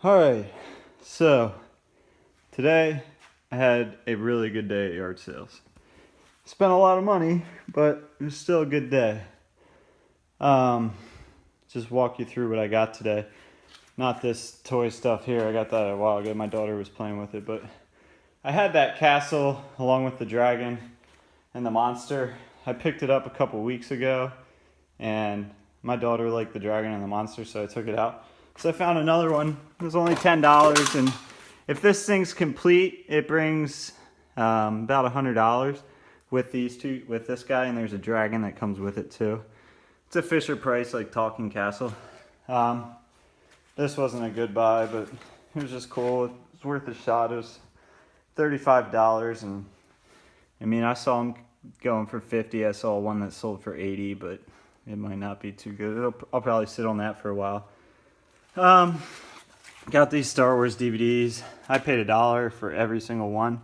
Alright, so today I had a really good day at yard sales. Spent a lot of money, but it was still a good day. Just walk you through what I got today. Not this toy stuff here, I got that a while ago. My daughter was playing with it, but I had that castle along with the dragon and the monster. I picked it up a couple weeks ago, and my daughter liked the dragon and the monster, so I took it out. So I found another one. It was only $10, and if this thing's complete, it brings about $100 with these two, with this guy, and there's a dragon that comes with it too. It's a Fisher Price, like talking castle. This wasn't a good buy, but it was just cool. It was worth a shot. It was $35, and I mean, I saw them going for 50. I saw one that sold for 80, but it might not be too good. I'll probably sit on that for a while. Got these Star Wars DVDs. I paid $1 for every single one.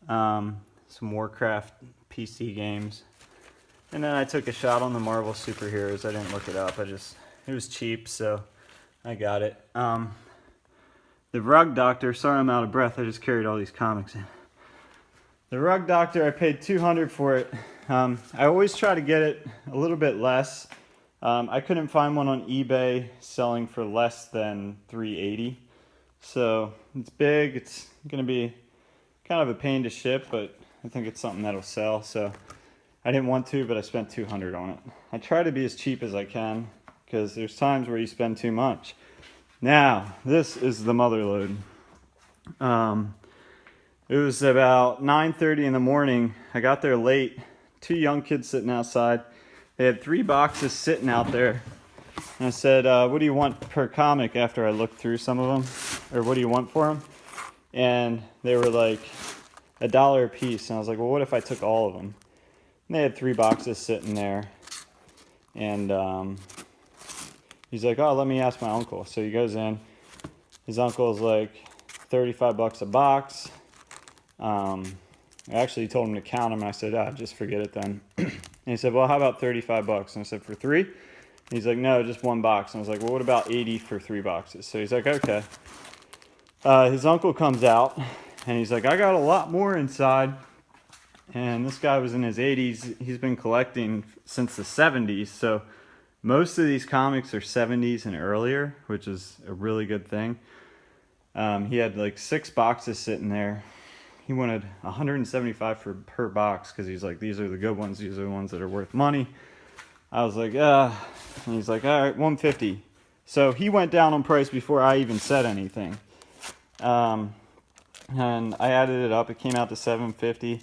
Some Warcraft PC games. And then I took a shot on the Marvel superheroes. I didn't look it up. It was cheap, so I got it. The Rug Doctor, sorry I'm out of breath. I just carried all these comics in. The Rug Doctor, I paid $200 for it. I always try to get it a little bit less. I couldn't find one on eBay selling for less than $380. So it's big. It's going to be kind of a pain to ship, but I think it's something that'll sell. So I didn't want to, but I spent $200 on it. I try to be as cheap as I can because there's times where you spend too much. Now, this is the mother load. It was about 9:30 in the morning. I got there late. Two young kids sitting outside. They had 3 boxes sitting out there. And I said, what do you want per comic after I looked through some of them? Or what do you want for them? And they were like $1 a piece. And I was like, well, what if I took all of them? And they had 3 boxes sitting there. And he's like, oh, let me ask my uncle. So he goes in. His uncle's like $35 a box. I actually told him to count them. And I said, just forget it then. And he said, well, how about $35? And I said, for 3? And he's like, no, just 1 box. And I was like, well, what about 80 for 3 boxes? So he's like, okay. His uncle comes out, and he's like, I got a lot more inside. And this guy was in his 80s. He's been collecting since the 70s. So most of these comics are 70s and earlier, which is a really good thing. He had like 6 boxes sitting there. He wanted $175 per box because he's like, these are the good ones. These are the ones that are worth money. I was like, and he's like, all right, $150. So he went down on price before I even said anything. And I added it up. It came out to $750.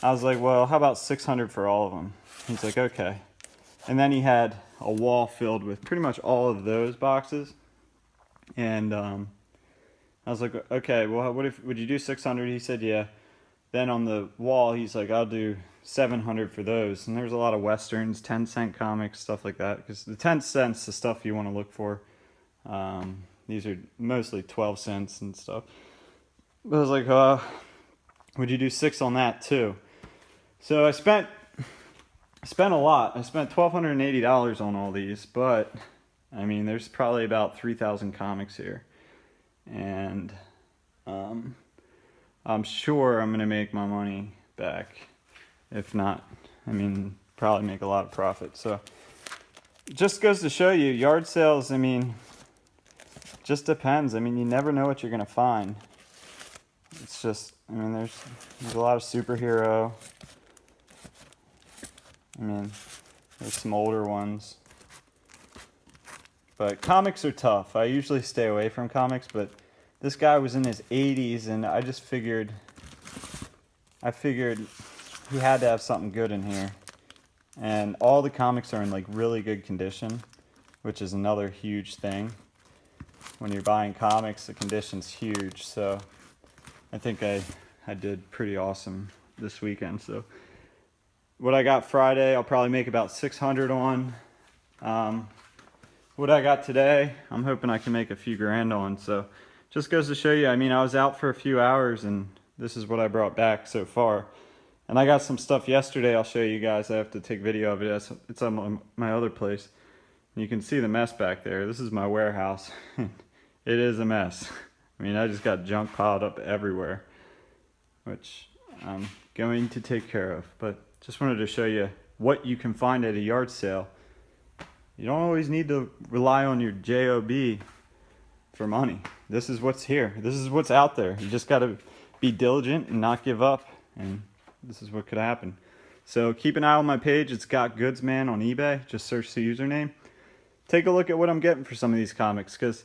I was like, well, how about $600 for all of them? He's like, okay. And then he had a wall filled with pretty much all of those boxes. And I was like, okay, well, would you do $600? He said, yeah. Then on the wall, he's like, I'll do $700 for those. And there's a lot of Westerns, 10-cent comics, stuff like that. Because the 10 cents, the stuff you want to look for. These are mostly 12 cents and stuff. But I was like, would you do 6 on that too? So I spent a lot. I spent $1,280 on all these. But, I mean, there's probably about 3,000 comics here. And I'm sure I'm going to make my money back. If not, I mean, probably make a lot of profit. So it just goes to show you, yard sales, I mean, just depends. I mean, you never know what you're going to find. It's just, I mean, there's a lot of superhero. I mean, there's some older ones. But comics are tough. I usually stay away from comics, but this guy was in his 80s, and I figured he had to have something good in here. And all the comics are in like really good condition, which is another huge thing. When you're buying comics, the condition's huge. So I think I did pretty awesome this weekend. So what I got Friday, I'll probably make about $600 on. What I got today, I'm hoping I can make a few grand on. So just goes to show you, I mean, I was out for a few hours, and this is what I brought back so far. And I got some stuff yesterday I'll show you guys. I have to take video of it. It's on my other place. And you can see the mess back there. This is my warehouse. it is a mess. I mean, I just got junk piled up everywhere, which I'm going to take care of. But just wanted to show you what you can find at a yard sale. You don't always need to rely on your JOB for money. This is what's here. This is what's out there. You just got to be diligent and not give up, and this is what could happen. So keep an eye on my page. It's gotgoodsman on eBay. Just search the username. Take a look at what I'm getting for some of these comics, because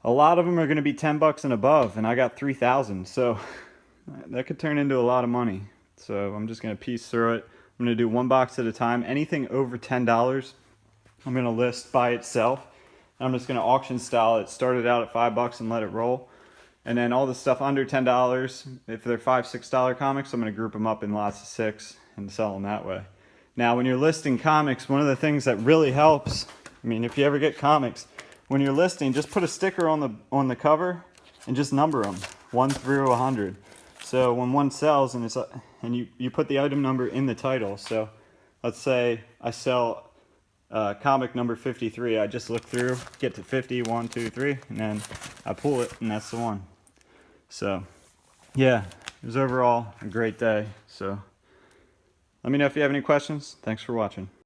a lot of them are going to be 10 bucks and above, and I got 3,000, so that could turn into a lot of money. So I'm just going to piece through it. I'm going to do one box at a time. Anything over $10 I'm going to list by itself. I'm just going to auction style it. Start it out at 5 bucks and let it roll. And then all the stuff under $10, if they're $5, $6 comics, I'm going to group them up in lots of 6 and sell them that way. Now, when you're listing comics, one of the things that really helps, I mean, if you ever get comics, when you're listing, just put a sticker on the cover and just number them 1 through 100. So when one sells and you put the item number in the title. So let's say I sell comic number 53. I just look through, get to 50, 1, 2, 3, and then I pull it, and that's the one. So yeah, it was overall a great day. So let me know if you have any questions. Thanks for watching.